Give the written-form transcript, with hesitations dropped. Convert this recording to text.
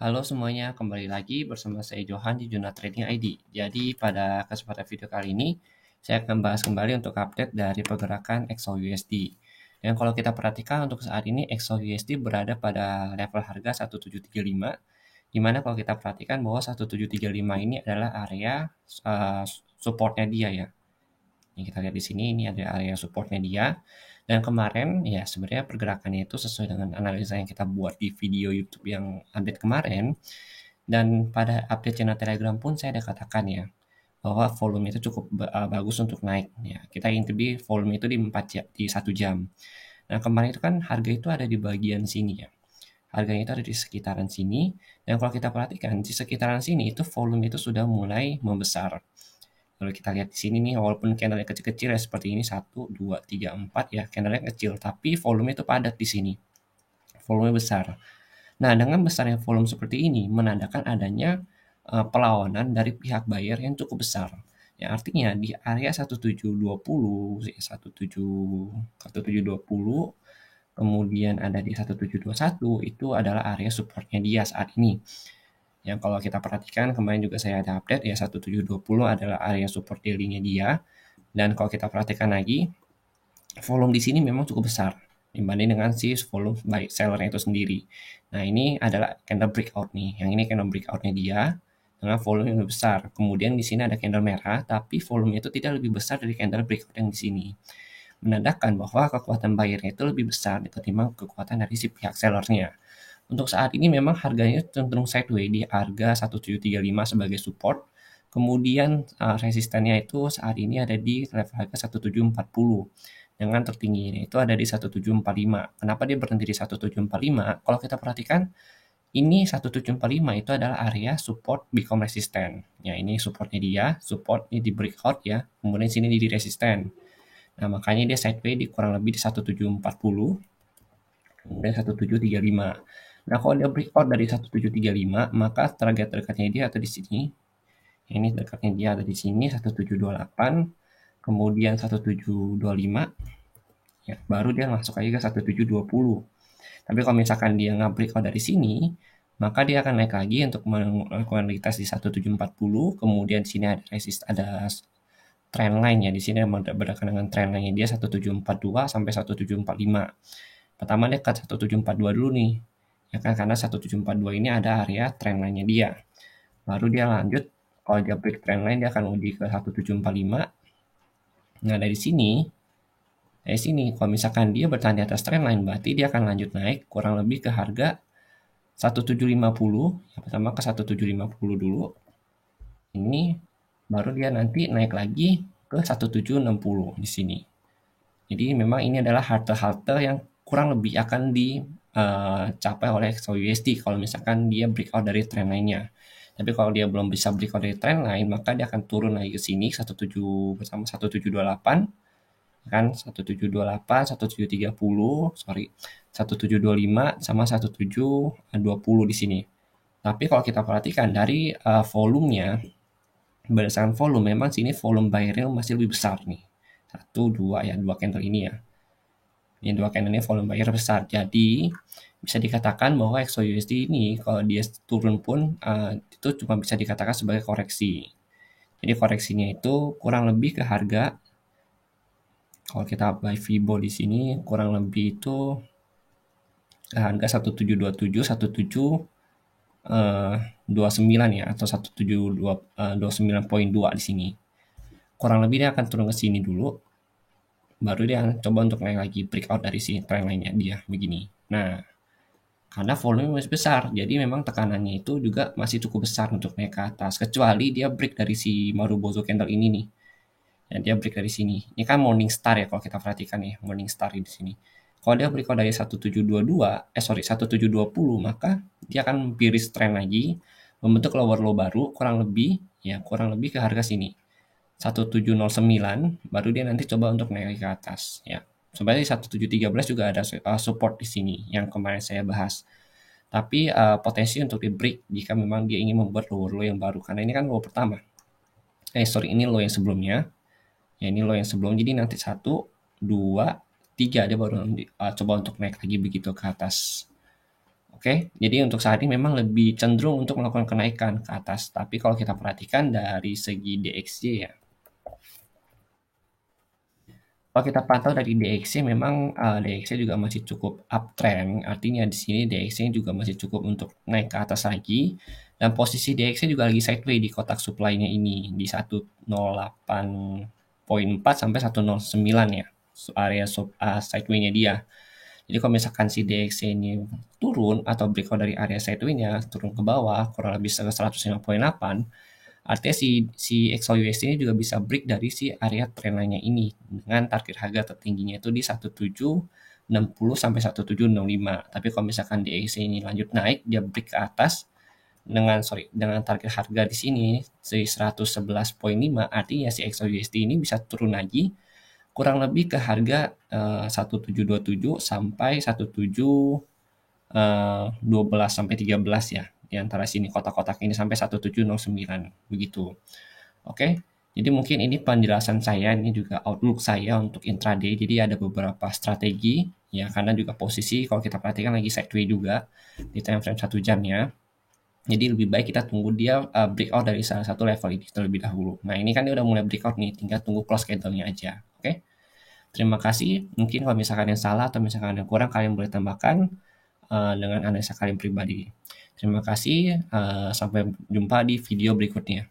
Halo semuanya, kembali lagi bersama saya Johan di Juna Trading ID. Jadi pada kesempatan video kali ini, saya akan bahas kembali untuk update dari pergerakan XAUUSD. Dan kalau kita perhatikan untuk saat ini XAUUSD berada pada level harga 1735, di mana kalau kita perhatikan bahwa 1735 ini adalah area supportnya dia ya. Yang kita lihat di sini ini ada area supportnya dia. Dan kemarin ya sebenarnya pergerakannya itu sesuai dengan analisa yang kita buat di video YouTube yang update kemarin. Dan pada update channel Telegram pun saya ada katakan ya bahwa volume itu cukup bagus untuk naik ya. Kita intip di volume itu di 4 jam, di 1 jam. Nah, kemarin itu kan harga itu ada di bagian sini ya. Harganya itu ada di sekitaran sini, dan kalau kita perhatikan di sekitaran sini itu volume itu sudah mulai membesar. Kalau kita lihat di sini nih, walaupun candlenya kecil-kecil ya seperti ini 1, 2, 3, 4 ya, candlenya kecil, tapi volume itu padat di sini, volume besar. Nah, dengan besarnya volume seperti ini menandakan adanya perlawanan dari pihak buyer yang cukup besar. Ya, artinya di area 1720, 1720, kemudian ada di 1721 itu adalah area supportnya dia saat ini. Yang kalau kita perhatikan kemarin juga saya ada update ya 1720 adalah area support daily-nya dia. Dan kalau kita perhatikan lagi, volume di sini memang cukup besar dibanding dengan si volume buy sellernya itu sendiri. Nah, ini adalah candle breakout nih. Yang ini candle breakout-nya dia dengan volume yang lebih besar. Kemudian di sini ada candle merah, tapi volume itu tidak lebih besar dari candle breakout yang di sini. Menandakan bahwa kekuatan buyer-nya itu lebih besar ketimbang kekuatan dari si pihak sellernya. Untuk saat ini memang harganya cenderung sideways di harga 1735 sebagai support. Kemudian resistennya itu saat ini ada di level harga 1740 dengan tertingginya itu ada di 1745. Kenapa dia berhenti di 1745? Kalau kita perhatikan ini 1745 itu adalah area support become resistant. Ya, ini supportnya dia, support ini di breakout ya. Kemudian sini di resisten. Nah, makanya dia sideways di kurang lebih di 1740, kemudian 1735. Nah, kalau dia breakout dari 1735, maka target dekatnya dia ada di sini. Ini dekatnya dia ada di sini 1728, kemudian 1725, ya, baru dia masuk aja ke 1720. Tapi kalau misalkan dia nggak breakout dari sini, maka dia akan naik lagi untuk melakukan retest di 1740, kemudian sini ada trend line ya. Di sini berdasarkan dengan trend line dia 1742 sampai 1745. Pertama dia cut 1742 dulu nih. Ya kan karena 1742 ini ada area trend line-nya dia. Baru dia lanjut kalau dia break trend line dia akan uji ke 1745. Nah, dari sini kalau misalkan dia bertahan di atas trend line berarti dia akan lanjut naik kurang lebih ke harga 1750. Yang pertama ke 1750 dulu. Ini baru dia nanti naik lagi ke 1760 di sini. Jadi memang ini adalah halte-halte yang kurang lebih akan dicapai oleh XAUUSD kalau misalkan dia breakout dari trend line-nya. Tapi kalau dia belum bisa breakout dari trend line, maka dia akan turun lagi ke sini 17 bersama 1728 kan 1728, 1730, sorry, 1725 sama 1720 di sini. Tapi kalau kita perhatikan dari volumenya, berdasarkan volume memang sini volume buyer-nya masih lebih besar nih. Satu, dua ya, dua candle ini ya. Ini dua candle ini volume buyer besar. Jadi bisa dikatakan bahwa XAUUSD ini kalau dia turun pun itu cuma bisa dikatakan sebagai koreksi. Jadi koreksinya itu kurang lebih ke harga, kalau kita buy Fibo di sini kurang lebih itu harga 1727, 1729 ya, atau 172.29 di sini. Kurang lebih dia akan turun ke sini dulu, baru dia coba untuk naik lagi breakout dari si trend line-nya dia begini. Nah, karena volume masih besar, jadi memang tekanannya itu juga masih cukup besar untuk naik ke atas, kecuali dia break dari si Marubozu candle ini nih. Ya, dia break dari sini. Ini kan Morning Star ya kalau kita perhatikan ya, Morning Star di sini. Kalau dia breakout dari 1720, maka dia akan bearish trend lagi, membentuk lower low baru kurang lebih ke harga sini. 1709 baru dia nanti coba untuk naik ke atas ya. Sebenarnya 1713 juga ada support di sini yang kemarin saya bahas. Tapi potensi untuk di break jika memang dia ingin membuat lower low yang baru karena ini kan low pertama. Ini low yang sebelumnya. Ya, ini low yang sebelum, jadi nanti 1, 2, 3 dia baru coba untuk naik lagi begitu ke atas. Oke, jadi untuk saat ini memang lebih cenderung untuk melakukan kenaikan ke atas. Tapi kalau kita perhatikan dari segi DXY ya, kalau kita pantau dari DXY memang DXY juga masih cukup uptrend, artinya di sini DXY juga masih cukup untuk naik ke atas lagi, dan posisi DXY juga lagi sideways di kotak supply-nya ini di 108,4 sampai 109 ya, area sideways-nya dia. Jadi kalau misalkan si DXY ini turun atau breakout dari area sideways-nya turun ke bawah kurang lebih 105,8, artinya si XAUUSD ini juga bisa break dari si area trendline-nya ini dengan target harga tertingginya itu di 1760 sampai 1765. Tapi kalau misalkan DXY ini lanjut naik, dia break ke atas dengan target harga di sini si 111,5, artinya si XAUUSD ini bisa turun lagi kurang lebih ke harga 1727 sampai 1712 sampai 13 ya, di antara sini kotak-kotak ini sampai 1709 begitu. Oke. Jadi mungkin ini penjelasan saya, ini juga outlook saya untuk intraday. Jadi ada beberapa strategi ya, karena juga posisi kalau kita perhatikan lagi sideways juga di time frame 1 jamnya. Jadi lebih baik kita tunggu dia breakout dari salah satu level ini terlebih dahulu. Nah, ini kan dia udah mulai breakout nih, tinggal tunggu close candle-nya aja. Oke. Terima kasih. Mungkin kalau misalkan yang salah atau misalkan yang kurang, kalian boleh tambahkan dengan analisa kalian pribadi. Terima kasih. Sampai jumpa di video berikutnya.